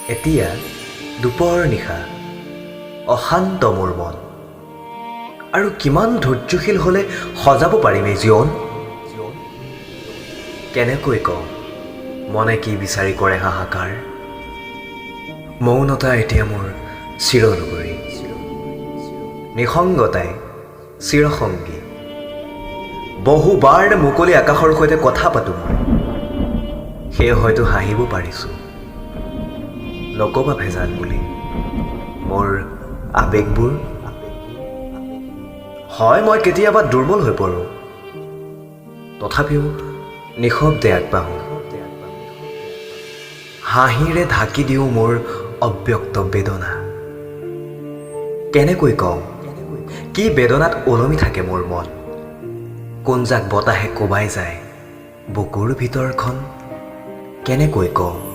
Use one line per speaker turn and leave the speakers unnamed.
এতিয়া দুপৰ নিশা অশান্ত মোৰ মন আৰু কিমান ধৈৰ্যশীল হ'লে সজাব পাৰিম এই জীৱন কেনেকৈ কওঁ মনে কি বিচাৰি কৰে হাহাকাৰ মৌনতা এতিয়া মোৰ চিৰনগৰী নিসংগতাই চিৰসংগী বহুবাৰ মুকলি আকাশৰ সৈতে কথা পাতোঁ মই সেয়ে হয়তো হাঁহিব পাৰিছোঁ নকবা ভেজাল বুলি মোৰ আৱেগবোৰ হয় মই কেতিয়াবা দুৰ্বল হৈ পৰোঁ তথাপিও নিশব্দে আগবাঢ়োঁ হাঁহিৰে ঢাকি দিওঁ মোৰ অব্যক্ত বেদনা কেনেকৈ কওঁ কি বেদনাত ওলমি থাকে মোৰ মন কোন যাক বতাহে কোবাই যায় বুকুৰ ভিতৰখন কেনেকৈ কওঁ